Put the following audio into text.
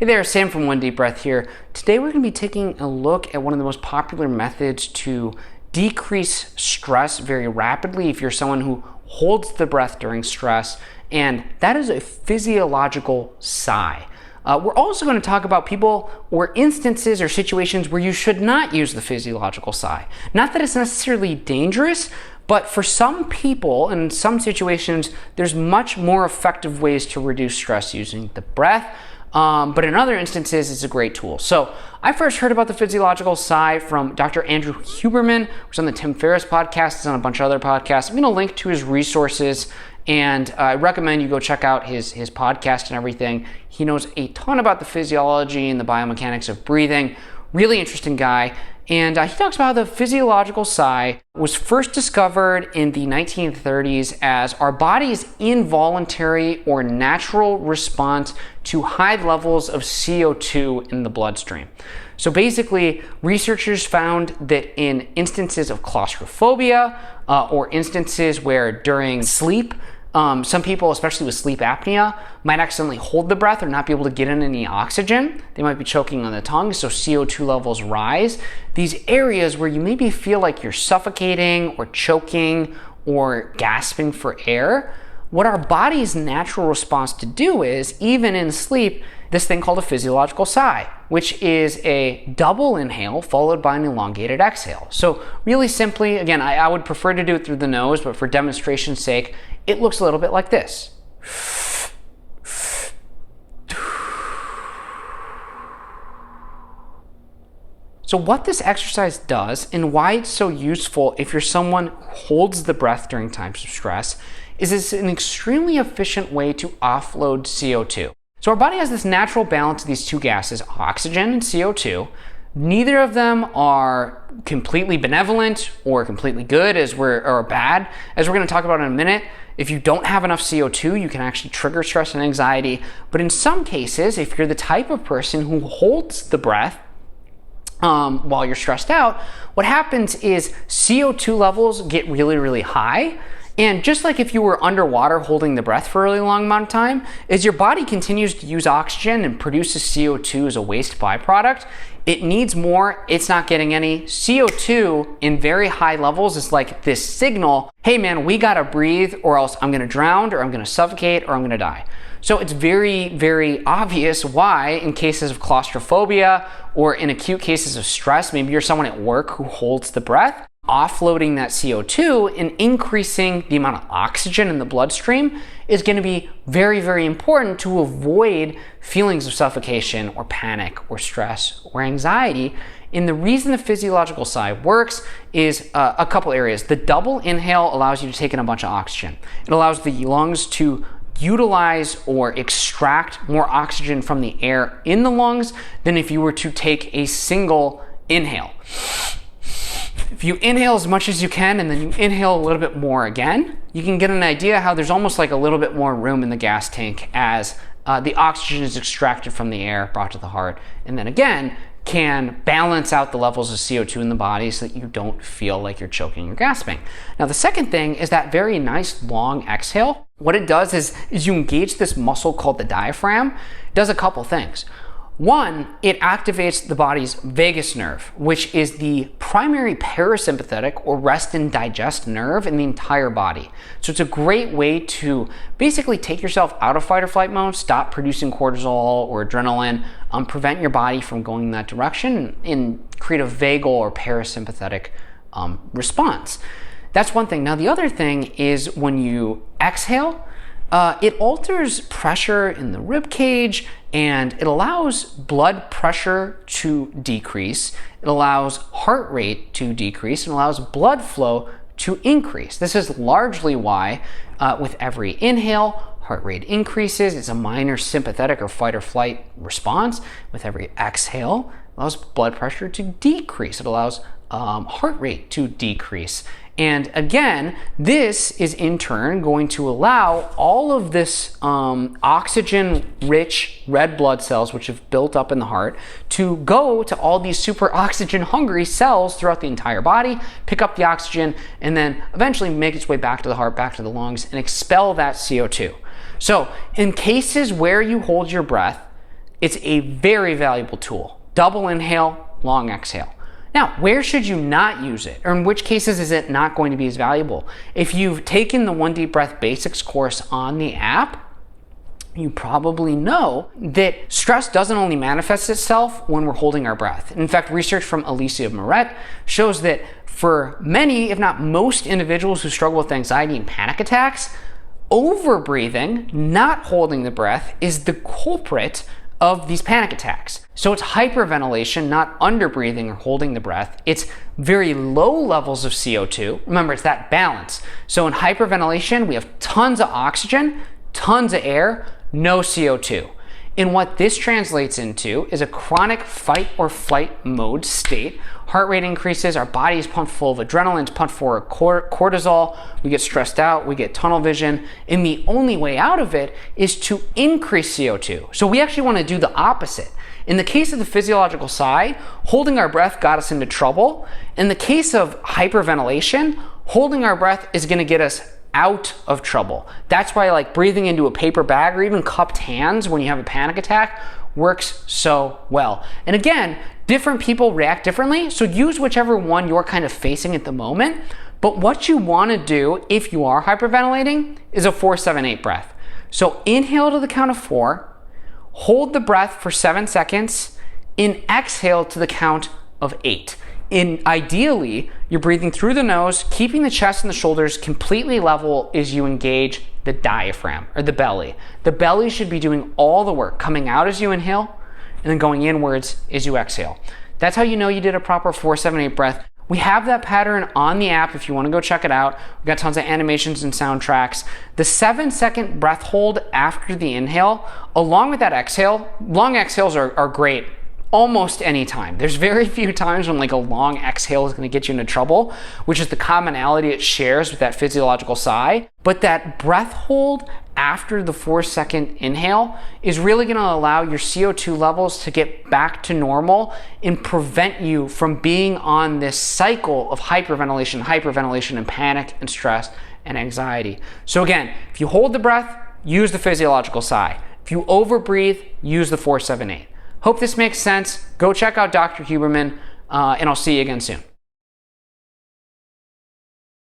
Hey there, Sam from One Deep Breath here. Today we're going to be taking a look at one of the most popular methods to decrease stress very rapidly if you're someone who holds the breath during stress, and that is a physiological sigh. We're also going to talk about people or instances or situations where you should not use the physiological sigh. Not that it's necessarily dangerous, but for some people and in some situations, there's much more effective ways to reduce stress using the breath. But in other instances, it's a great tool. So I first heard about the physiological sigh from Dr. Andrew Huberman, who's on the Tim Ferriss podcast. He's on a bunch of other podcasts. I'm going to link to his resources, and I recommend you go check out his podcast and everything. He knows a ton about the physiology and the biomechanics of breathing. Really interesting guy. And he talks about how the physiological sigh was first discovered in the 1930s as our body's involuntary or natural response to high levels of CO2 in the bloodstream. So basically, researchers found that in instances of claustrophobia or instances where during sleep, some people, especially with sleep apnea, might accidentally hold the breath or not be able to get in any oxygen. They might be choking on the tongue, so CO2 levels rise. These areas where you maybe feel like you're suffocating or choking or gasping for air, what our body's natural response to do is, even in sleep, this thing called a physiological sigh, which is a double inhale followed by an elongated exhale. So really simply, again, I would prefer to do it through the nose, but for demonstration's sake, it looks a little bit like this. So what this exercise does and why it's so useful if you're someone who holds the breath during times of stress is it's an extremely efficient way to offload CO2. So our body has this natural balance of these two gases, oxygen and CO2. Neither of them are completely benevolent or completely good or bad. As we're going to talk about in a minute, if you don't have enough CO2, you can actually trigger stress and anxiety. But in some cases, if you're the type of person who holds the breath while you're stressed out, what happens is CO2 levels get really, really high. And just like if you were underwater holding the breath for a really long amount of time, as your body continues to use oxygen and produces CO2 as a waste byproduct, it needs more, it's not getting any. CO2 in very high levels is like this signal, hey man, we gotta breathe or else I'm gonna drown or I'm gonna suffocate or I'm gonna die. So it's very, very obvious why in cases of claustrophobia or in acute cases of stress, maybe you're someone at work who holds the breath, offloading that CO2 and increasing the amount of oxygen in the bloodstream is going to be very, very important to avoid feelings of suffocation or panic or stress or anxiety. And the reason the physiological sigh works is a couple areas. The double inhale allows you to take in a bunch of oxygen. It allows the lungs to utilize or extract more oxygen from the air in the lungs than if you were to take a single inhale. If you inhale as much as you can and then you inhale a little bit more again, you can get an idea how there's almost like a little bit more room in the gas tank as the oxygen is extracted from the air, brought to the heart, and then again can balance out the levels of CO2 in the body so that you don't feel like you're choking or gasping. Now the second thing is that very nice long exhale. What it does is you engage this muscle called the diaphragm. It does a couple things. One, it activates the body's vagus nerve, which is the primary parasympathetic or rest and digest nerve in the entire body. So it's a great way to basically take yourself out of fight or flight mode, stop producing cortisol or adrenaline, prevent your body from going in that direction, and create a vagal or parasympathetic response. That's one thing. Now the other thing is when you exhale, it alters pressure in the rib cage and it allows blood pressure to decrease. It allows heart rate to decrease and allows blood flow to increase. This is largely why with every inhale, heart rate increases. It's a minor sympathetic or fight or flight response. With every exhale, it allows blood pressure to decrease. It allows heart rate to decrease. And again, this is in turn going to allow all of this oxygen-rich red blood cells, which have built up in the heart, to go to all these super oxygen-hungry cells throughout the entire body, pick up the oxygen, and then eventually make its way back to the heart, back to the lungs, and expel that CO2. So in cases where you hold your breath, It's a very valuable tool. Double inhale, long exhale. Now, where should you not use it? Or in which cases is it not going to be as valuable? If you've taken the One Deep Breath Basics course on the app, you probably know that stress doesn't only manifest itself when we're holding our breath. In fact, research from Alicia Moret shows that for many, if not most individuals who struggle with anxiety and panic attacks, overbreathing, not holding the breath, is the culprit of these panic attacks. So it's hyperventilation, not underbreathing or holding the breath. It's very low levels of CO2. Remember, it's that balance. So in hyperventilation, we have tons of oxygen, tons of air, no CO2. And what this translates into is a chronic fight or flight mode state. Heart rate increases, our body is pumped full of adrenaline, it's pumped full of cortisol, we get stressed out, we get tunnel vision, and the only way out of it is to increase CO2. So we actually want to do the opposite. In the case of the physiological sigh, holding our breath got us into trouble. In the case of hyperventilation, holding our breath is going to get us out of trouble. That's why like breathing into a paper bag or even cupped hands when you have a panic attack works so well. And again, different people react differently, so use whichever one you're kind of facing at the moment. But what you want to do if you are hyperventilating is a 4-7-8 breath. So inhale to the count of 4, hold the breath for 7 seconds, and exhale to the count of 8. And ideally, you're breathing through the nose, keeping the chest and the shoulders completely level as you engage the diaphragm or the belly. The belly should be doing all the work, coming out as you inhale and then going inwards as you exhale. That's how you know you did a proper 4-7-8 breath. We have that pattern on the app if you want to go check it out. We've got tons of animations and soundtracks. The 7-second breath hold after the inhale, along with that exhale, long exhales are great almost any time. There's very few times when like a long exhale is going to get you into trouble, which is the commonality it shares with that physiological sigh. But that breath hold after the 4-second inhale is really going to allow your CO2 levels to get back to normal and prevent you from being on this cycle of hyperventilation, and panic and stress and anxiety. So again, if you hold the breath, use the physiological sigh. If you overbreathe, use the 4-7-8. Hope this makes sense. Go check out Dr. Huberman, and I'll see you again soon.